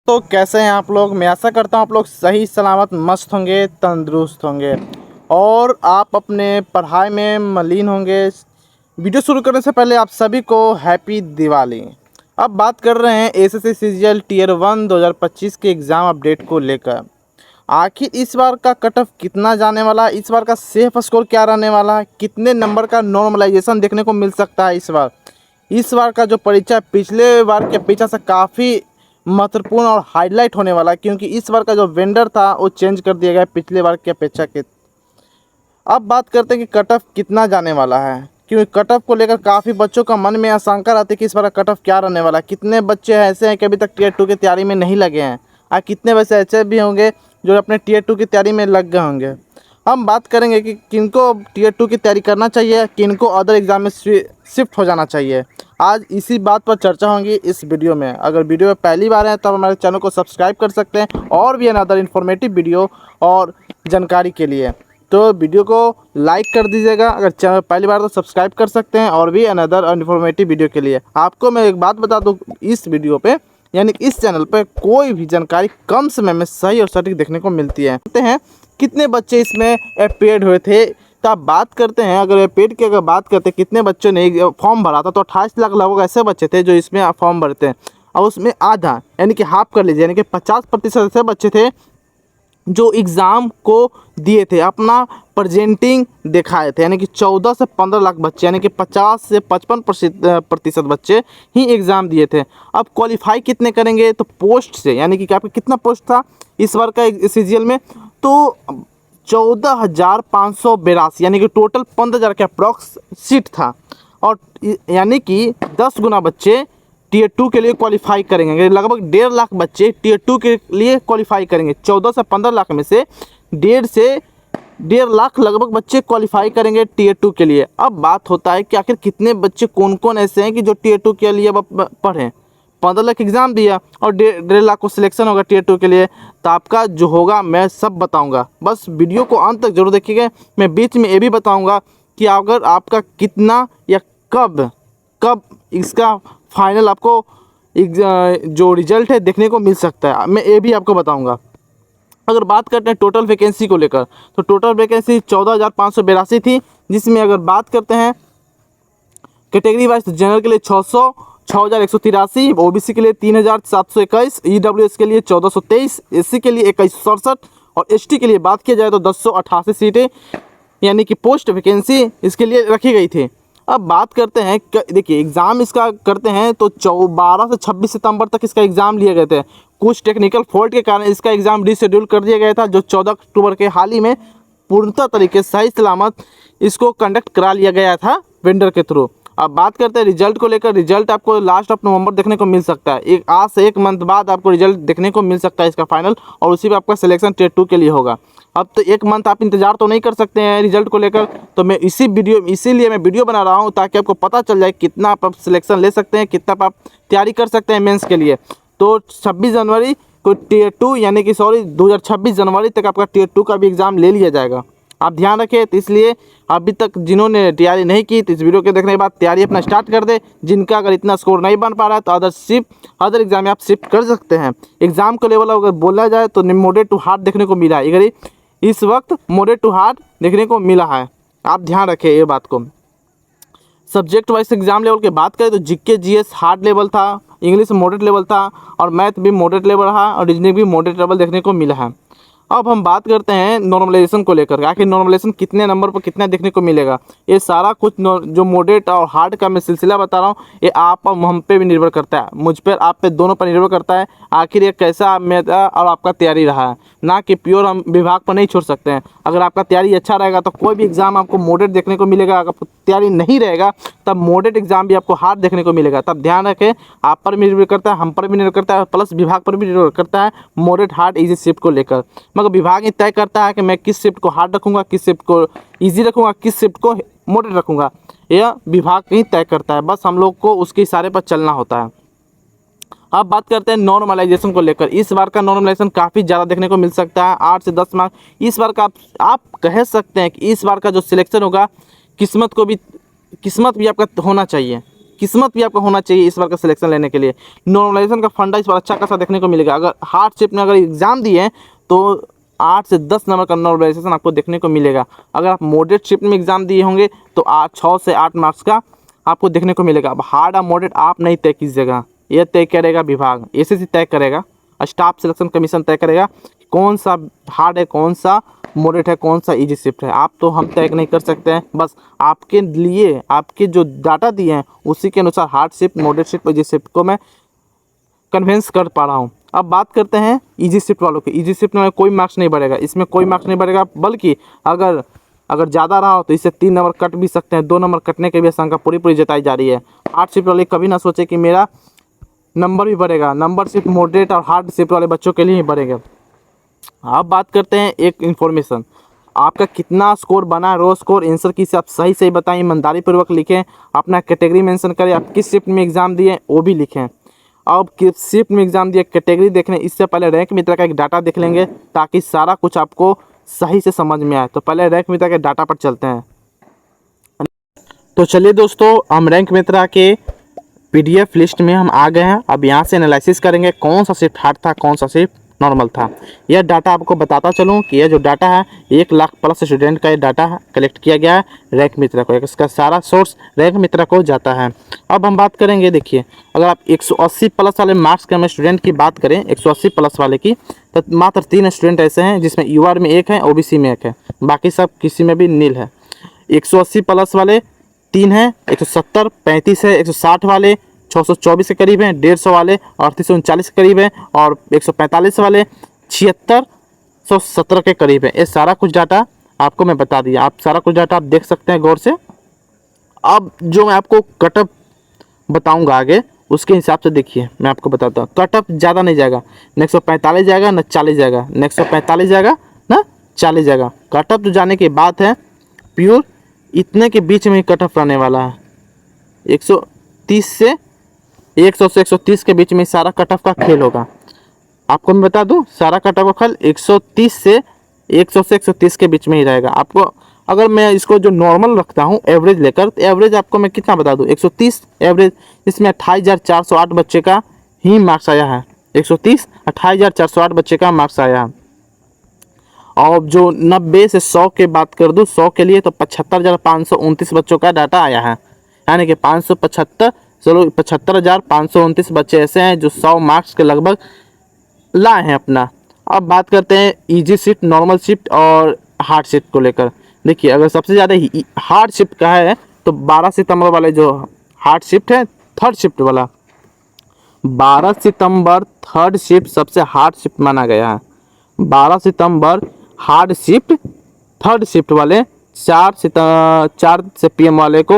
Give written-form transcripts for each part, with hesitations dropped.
तो कैसे हैं आप लोग। मैं आशा करता हूं आप लोग सही सलामत मस्त होंगे, तंदुरुस्त होंगे और आप अपने पढ़ाई में मलीन होंगे। वीडियो शुरू करने से पहले आप सभी को हैप्पी दिवाली। अब बात कर रहे हैं एसएससी सीजीएल टियर 1 2025 के एग्ज़ाम अपडेट को लेकर। आखिर इस बार का कट ऑफ कितना जाने वाला है, इस बार का सेफ स्कोर क्या रहने वाला है, कितने नंबर का नॉर्मलाइजेशन देखने को मिल सकता है। इस बार का जो परीक्षा पिछले बार के अपेक्षा से काफ़ी महत्वपूर्ण और हाईलाइट होने वाला है, क्योंकि इस बार का जो वेंडर था वो चेंज कर दिया गया पिछले बार की अपेक्षा के। अब बात करते हैं कि कट ऑफ कितना जाने वाला है, क्योंकि कट ऑफ को लेकर काफ़ी बच्चों का मन में आशंका रहती है कि इस बार कट ऑफ क्या रहने वाला है। कितने बच्चे ऐसे हैं कि अभी तक टियर 2 की तैयारी में नहीं लगे हैं और कितने बच्चे ऐसे भी होंगे जो अपने टियर 2 की तैयारी में लग गए होंगे। हम बात करेंगे कि किनको टियर 2 की तैयारी करना चाहिए, किनको अदर एग्ज़ाम में शिफ्ट हो जाना चाहिए। आज इसी बात पर चर्चा होगी इस वीडियो में। अगर वीडियो में पहली बार है तो हमारे चैनल को सब्सक्राइब कर सकते हैं और भी अनदर इन्फॉर्मेटिव वीडियो और जानकारी के लिए तो वीडियो को लाइक कर दीजिएगा। अगर चैनल पहली बार तो सब्सक्राइब कर सकते हैं और भी अनदर इन्फॉर्मेटिव वीडियो के लिए। आपको मैं एक बात बता दूं, इस वीडियो पे यानी इस चैनल पे कोई भी जानकारी कम समय में सही और सटीक देखने को मिलती है। कहते हैं कितने बच्चे इसमें अपेयर्ड हुए थे, तो आप बात करते हैं अगर पेड की अगर बात करते हैं कितने बच्चों ने फॉर्म भरा था, तो 28 लाख लगभग ऐसे बच्चे थे जो इसमें फॉर्म भरते हैं। और उसमें आधा यानी कि हाफ कर लीजिए, यानी कि 50% ऐसे बच्चे थे जो एग्ज़ाम को दिए थे, अपना प्रेजेंटिंग दिखाए थे। यानी कि 14 से 15 लाख बच्चे यानी कि 50 से 55% बच्चे ही एग्ज़ाम दिए थे। अब क्वालिफाई कितने करेंगे, तो पोस्ट से, यानी कि आपका कितना पोस्ट था इस बार का सीजीएल में, तो 14,582 यानी कि टोटल 15,000 का अप्रॉक्स सीट था। और यानी कि 10 गुना बच्चे टियर 2 के लिए क्वालिफाई करेंगे। लगभग 1.5 लाख बच्चे टियर 2 के लिए क्वालिफाई करेंगे। 14 से 15 लाख में से 1.5 लाख लगभग बच्चे क्वालिफाई करेंगे टियर 2 के लिए। अब बात होता है कि आखिर कितने बच्चे कौन कौन ऐसे हैं कि जो टियर 2 के लिए पढ़ें। 15 लाख एग्ज़ाम दिया और 1.5 लाख को सिलेक्शन होगा टियर 2 के लिए, तो आपका जो होगा मैं सब बताऊंगा। बस वीडियो को अंत तक जरूर देखिएगा। मैं बीच में ये भी बताऊंगा कि अगर आपका कितना या कब इसका फाइनल आपको जो रिजल्ट है देखने को मिल सकता है, मैं ये भी आपको बताऊंगा। अगर बात करते हैं टोटल वैकेंसी को लेकर, तो टोटल वैकेंसी 14,582 थी, जिसमें अगर बात करते हैं कैटेगरी वाइज, जनरल के लिए 6,183, ओबीसी के लिए 3,721, ईडब्ल्यूएस के लिए 1,423, एससी के लिए 2,167 और एसटी के लिए बात किया जाए तो 1088 सीटें यानी कि पोस्ट वैकेंसी इसके लिए रखी गई थी। अब बात करते हैं, देखिए एग्ज़ाम इसका करते हैं तो 12 से 26 सितंबर तक इसका एग्ज़ाम लिए गए थे। कुछ टेक्निकल फॉल्ट के कारण इसका एग्ज़ाम रीशेड्यूल कर दिया गया था, जो 14 अक्टूबर के हाल ही में पूर्णतः तरीके से सही सलामत इसको कंडक्ट करा लिया गया था वेंडर के थ्रू। अब बात करते हैं रिजल्ट को लेकर। रिजल्ट आपको लास्ट ऑफ नवंबर देखने को मिल सकता है। आज से 1 मंथ बाद आपको रिजल्ट देखने को मिल सकता है इसका फाइनल, और उसी में आपका सिलेक्शन टियर 2 के लिए होगा। अब तो 1 मंथ आप इंतजार तो नहीं कर सकते हैं रिजल्ट को लेकर, तो मैं इसीलिए मैं वीडियो बना रहा हूँ ताकि आपको पता चल जाए कितना आप सिलेक्शन ले सकते हैं, कितना आप तैयारी कर सकते हैं मेंस के लिए। तो 26 जनवरी को टियर 2 यानी कि 2026 जनवरी तक आपका टियर 2 का भी एग्ज़ाम ले लिया जाएगा। आप ध्यान रखें। तो इसलिए अभी तक जिन्होंने तैयारी नहीं की तो इस वीडियो के देखने के बाद तैयारी अपना स्टार्ट कर दे। जिनका अगर इतना स्कोर नहीं बन पा रहा है तो अदर एग्जाम में आप शिफ्ट कर सकते हैं। एग्ज़ाम का लेवल अगर बोला जाए तो मॉडरेट टू हार्ड देखने को मिला है, अगर इस वक्त मॉडरेट टू हार्ड देखने को मिला है। आप ध्यान रखें ये बात को। सब्जेक्ट वाइज एग्जाम लेवल की बात करें तो जीके जीएस हार्ड लेवल था, इंग्लिश मॉडरेट लेवल था और मैथ भी मॉडरेट लेवल रहा और रीजनिंग भी मॉडरेट लेवल देखने को मिला है। अब हम बात करते हैं नॉर्मलाइजेशन को लेकर। आखिर नॉर्मलाइजेशन कितने नंबर पर कितना देखने को मिलेगा, ये सारा कुछ जो मॉडरेट और हार्ड का मैं सिलसिला बता रहा हूँ, ये आप और हम पे भी निर्भर करता है, मुझ पर, आप पे, दोनों पर निर्भर करता है। आखिर ये कैसा मेरा और आपका तैयारी रहा है, ना कि प्योर हम विभाग पर नहीं छोड़ सकते हैं। अगर आपका तैयारी अच्छा रहेगा तो कोई भी एग्ज़ाम आपको मॉडरेट देखने को मिलेगा, अगर तैयारी नहीं रहेगा तब मॉडरेट एग्जाम भी आपको हार्ड देखने को मिलेगा। तब ध्यान रखें, आप पर भी निर्भर करता है, हम पर भी निर्भर करता है, प्लस विभाग पर भी निर्भर करता है मॉडरेट हार्ड इजी शिफ्ट को लेकर। मगर विभाग ही तय करता है कि मैं किस शिफ्ट को हार्ड रखूँगा, किस शिफ्ट को ईजी रखूँगा, किस शिफ्ट को मॉडरेट रखूँगा, यह विभाग ही तय करता है। बस हम लोग को उसके इशारे पर चलना होता है। अब बात करते हैं नॉर्मलाइजेशन को लेकर। इस बार का नॉर्मलाइजेशन काफ़ी ज़्यादा देखने को मिल सकता है, 8 से 10 मार्क। इस बार का आप कह सकते हैं कि इस बार का जो सिलेक्शन होगा, किस्मत भी आपका होना चाहिए। किस्मत भी आपका होना चाहिए इस बार का सिलेक्शन लेने के लिए। नॉर्मलाइजेशन का फंडा इस बार अच्छा खासा देखने को मिलेगा। अगर हार्डशिप में अगर एग्जाम दिए हैं तो 8 से 10 नंबर का नॉर्मलाइजेशन आपको देखने को मिलेगा। अगर आप मॉडरेट शिफ्ट में एग्जाम दिए होंगे तो 6 से 8 मार्क्स का आपको देखने को मिलेगा। अब हार्ड और मॉडरेट आप नहीं तय कीजिएगा, यह तय करेगा विभाग, एसएससी तय करेगा, स्टाफ सिलेक्शन कमीशन तय करेगा कौन सा हार्ड है, कौन सा मॉडरेट है, कौन सा इजी शिफ्ट है। आप तो हम तय नहीं कर सकते हैं, बस आपके लिए आपके जो डाटा दिए हैं उसी के अनुसार hard shift, moderate shift, easy shift को मैं कन्विंस कर पा रहा हूँ। अब बात करते हैं इजी शिफ्ट वालों की। इजी शिफ्ट में कोई मार्क्स नहीं बढ़ेगा, इसमें कोई मार्क्स नहीं बढ़ेगा, बल्कि अगर ज़्यादा रहा हो तो इससे 3 नंबर कट भी सकते हैं, 2 नंबर कटने की भी आशंका पूरी जताई जा रही है। हार्ड शिफ्ट वाले कभी ना सोचे कि मेरा नंबर भी बढ़ेगा, नंबर सिर्फ मॉडरेट और हार्ड शिफ्ट वाले बच्चों के लिए ही बढ़ेगा। अब बात करते हैं एक इन्फॉर्मेशन, आपका कितना स्कोर बना, रो स्कोर, आंसर की आप सही बताएं, ईमानदारी पूर्वक लिखें, अपना कैटेगरी मेंशन करें, आप किस शिफ्ट में एग्ज़ाम दिए वो भी लिखें। अब किस शिफ्ट में एग्ज़ाम दिए कैटेगरी देख लें, इससे पहले रैंक मित्र का एक डाटा देख लेंगे ताकि सारा कुछ आपको सही से समझ में आए। तो पहले रैंक मित्र के डाटा पर चलते हैं। तो चलिए दोस्तों, हम रैंक मित्रा के पीडीएफ लिस्ट में हम आ गए हैं। अब यहाँ से एनालिसिस करेंगे कौन सा शिफ्ट हार्ड था, कौन सा शिफ्ट नॉर्मल था। यह डाटा आपको बताता चलूँ कि यह जो डाटा है 1 लाख प्लस स्टूडेंट का ये डाटा है, कलेक्ट किया गया है रैंक मित्रा को, इसका सारा सोर्स रैंक मित्रा को जाता है। अब हम बात करेंगे, देखिए अगर आप 180 प्लस वाले मार्क्स के हम स्टूडेंट की बात करें, 180 प्लस वाले की, तो मात्र 3 स्टूडेंट ऐसे हैं जिसमें यूआर में 1 है, ओबीसी में 1 है, बाकी सब किसी में भी नील है। 180 प्लस वाले 3 हैं, 170, 35 है, 160 वाले 624 के करीब हैं, 150 वाले 3839 के करीब हैं, और 145 वाले 7617 के करीब है। ये सारा कुछ डाटा आपको मैं बता दिया, आप सारा कुछ डाटा आप देख सकते हैं गौर से। अब जो मैं आपको कटअप बताऊंगा आगे, उसके हिसाब से देखिए मैं आपको बताता हूँ। कटअप ज़्यादा नहीं जाएगा, न 145 जाएगा न 40 जाएगा, न 145 जाएगा न 40 जाएगा। कटअप जो जाने की बात है प्योर इतने के बीच में ही कटअप रहने वाला है। 130 से 100 से 130 के बीच में सारा कटअप का खेल होगा। आपको मैं बता दूं, सारा कटअप का खेल 130 से 100 से 130 के बीच में ही रहेगा। आपको अगर मैं इसको जो नॉर्मल रखता हूं एवरेज लेकर, तो एवरेज आपको मैं कितना बता दूं, 130 एवरेज, इसमें 28,408 बच्चे का ही मार्क्स आया है। 130 28,408 बच्चे का मार्क्स आया है। और जो 90 से 100 के बात कर दूं, 100 के लिए तो 75,529 बच्चों का डाटा आया है, यानी कि 75,529 बच्चे ऐसे हैं जो 100 मार्क्स के लगभग लाए हैं अपना। अब बात करते हैं इजी शिफ्ट, नॉर्मल शिफ्ट और हार्ड शिफ्ट को लेकर। देखिए अगर सबसे ज़्यादा हार्ड शिफ्ट का है तो 12 सितंबर वाले जो हार्ड शिफ्ट है, थर्ड शिफ्ट वाला 12 सितंबर थर्ड शिफ्ट सबसे हार्ड शिफ्ट माना गया है। 12 सितंबर हार्ड शिफ्ट थर्ड शिफ्ट वाले 4 से पीएम वाले को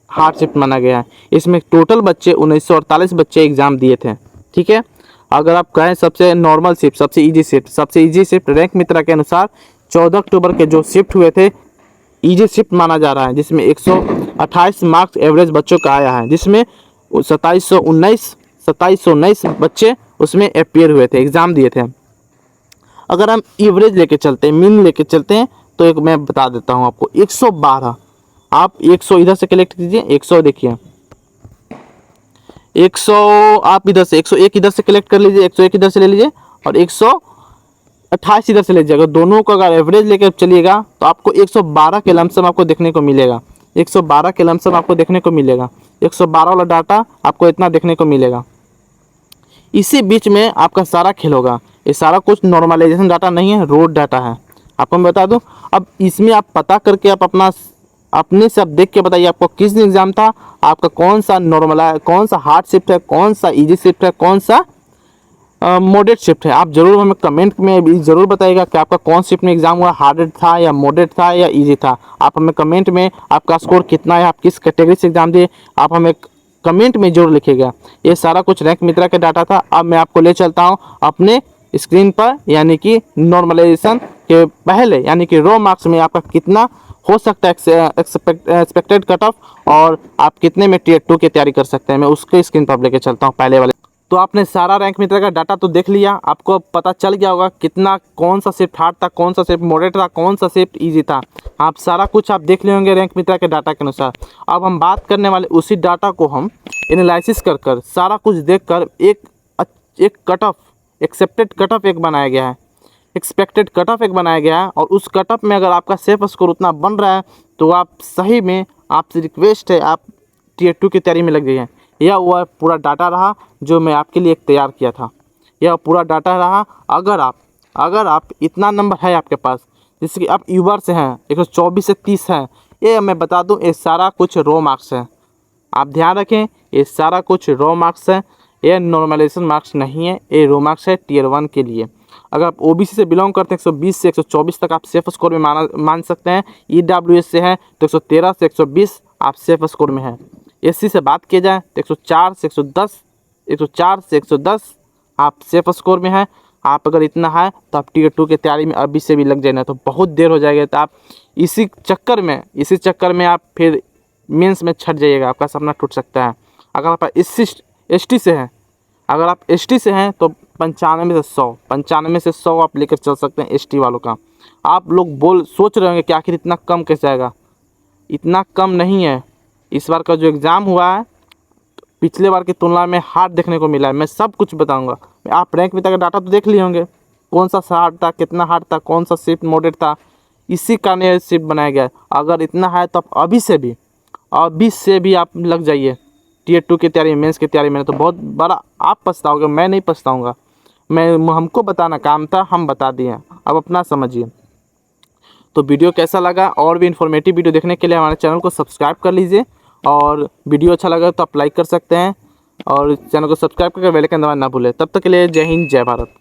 हार्ड शिफ्ट माना गया है। इसमें टोटल बच्चे 1948 बच्चे एग्जाम दिए थे, ठीक है। अगर आप कहें सबसे नॉर्मल शिफ्ट, सबसे इजी शिफ्ट रैंक मित्रा के अनुसार 14 अक्टूबर के जो शिफ्ट हुए थे इजी शिफ्ट माना जा रहा है, जिसमें 128 मार्क्स एवरेज बच्चों का आया है, जिसमें 2719 बच्चे उसमें अपियर हुए थे, एग्ज़ाम दिए थे। अगर हम एवरेज लेके चलते हैं, मीन लेके चलते हैं, तो एक मैं बता देता हूँ आपको 112, आप 100 इधर से कलेक्ट कीजिए, 100 देखिए 100 आप इधर से 101 इधर से कलेक्ट कर लीजिए, 101 इधर से ले लीजिए और 128 इधर से ले लीजिएगा। दोनों का अगर एवरेज लेकर चलिएगा तो आपको 112 के लमसम आपको देखने को मिलेगा, 112 के लमसम आपको देखने को मिलेगा। 112 वाला डाटा आपको इतना देखने को मिलेगा। इसी बीच में आपका सारा खेल होगा। ये सारा कुछ नॉर्मलाइजेशन डाटा नहीं है, रोड डाटा है। आपको मैं बता दूं, अब इसमें आप पता करके आप अपने से आप देख के बताइए आपको किस दिन एग्जाम था, आपका कौन सा कौन सा हार्ड शिफ्ट है, कौन सा इजी शिफ्ट है, कौन सा मॉडरेट शिफ्ट है। आप जरूर हमें कमेंट में भी ज़रूर बताइएगा कि आपका कौन शिफ्ट में एग्जाम हुआ, हार्ड था या मॉडरेट था या इजी था। आप हमें कमेंट में आपका स्कोर कितना है, आप किस कैटेगरी से एग्जाम दिए, आप हमें कमेंट में जरूर लिखिएगा। ये सारा कुछ रैंक मित्रा का डाटा था। अब मैं आपको ले चलता हूँ अपने स्क्रीन पर, यानी कि नॉर्मलाइजेशन के पहले, यानी कि रो मार्क्स में आपका कितना हो सकता है एक्सपेक्टेड कट ऑफ, और आप कितने में टियर 2 की तैयारी कर सकते हैं। मैं उसके स्क्रीन पर लेके चलता हूँ पहले वाले। तो आपने सारा रैंक मित्र का डाटा तो देख लिया, आपको पता चल गया होगा कितना कौन सा शिफ्ट हार्ड था, कौन सा शिफ्ट मॉडरेट था, कौन सा शिफ्ट इजी था। आप सारा कुछ आप देख लिए होंगे रैंक मित्र के डाटा के अनुसार। अब हम बात करने वाले उसी डाटा को हम एनालिसिस कर सारा कुछ देखकर एक cut off accepted cut off एक बनाया गया है, एक्सपेक्टेड कट ऑफ एक बनाया गया है। और उस कट ऑफ में अगर आपका सेफ स्कोर उतना बन रहा है तो आप सही में, आपसे रिक्वेस्ट है आप टियर 2 की तैयारी में लग जाइए। यह वह पूरा डाटा रहा जो मैं आपके लिए एक तैयार किया था, यह पूरा डाटा रहा। अगर आप इतना नंबर है आपके पास, जैसे कि आप यूबर से हैं 124 से 30 हैं, ये मैं बता दूं ये सारा कुछ रो मार्क्स है। आप ध्यान रखें, ये सारा कुछ रो मार्क्स है, ये नॉर्मलाइजेशन मार्क्स नहीं है, ये रो मार्क्स है टियर 1 के लिए। अगर आप ओबीसी से बिलोंग करते हैं 120 से 124 तक आप सेफ स्कोर में मान सकते हैं। ईडब्ल्यूएस से हैं तो 113 से 120 आप सेफ स्कोर में हैं। एससी से बात की जाए तो 104 से 110 आप सेफ स्कोर में हैं। आप अगर इतना है तो आप टियर 2 की तैयारी में अभी से भी लग जाए, ना तो बहुत देर हो जाएगा। तो आप इसी चक्कर में आप फिर मेंस में छट जाइएगा, आपका सपना टूट सकता है। अगर आप एसटी से हैं, अगर आप एसटी से हैं तो 95 से 100 आप लेकर चल सकते हैं एसटी वालों का। आप लोग सोच रहे होंगे कि आखिर इतना कम कैसे आएगा। इतना कम नहीं है। इस बार का जो एग्ज़ाम हुआ है पिछले बार की तुलना में हार्ड देखने को मिला है। मैं सब कुछ बताऊंगा। आप रैंक मित्र का डाटा तो देख लिए होंगे, कौन सा हार्ड था, कितना हार्ड था, कौन सा शिफ्ट मॉडरेट था, इसी का नया शिफ्ट बनाया गया है। अगर इतना है तो आप अभी से भी आप लग जाइए टियर 2 की तैयारी, मेंस की तैयारी में। तो बहुत बड़ा आप पछताओगे, मैं नहीं पछताऊँगा। हमको बताना काम था, हम बता दिए, अब अपना समझिए। तो वीडियो कैसा लगा, और भी इन्फॉर्मेटिव वीडियो देखने के लिए हमारे चैनल को सब्सक्राइब कर लीजिए। और वीडियो अच्छा लगा तो आप लाइक कर सकते हैं, और चैनल को सब्सक्राइब करके बेल आइकन दबाना ना भूलें। तब तक के लिए जय हिंद, जय भारत।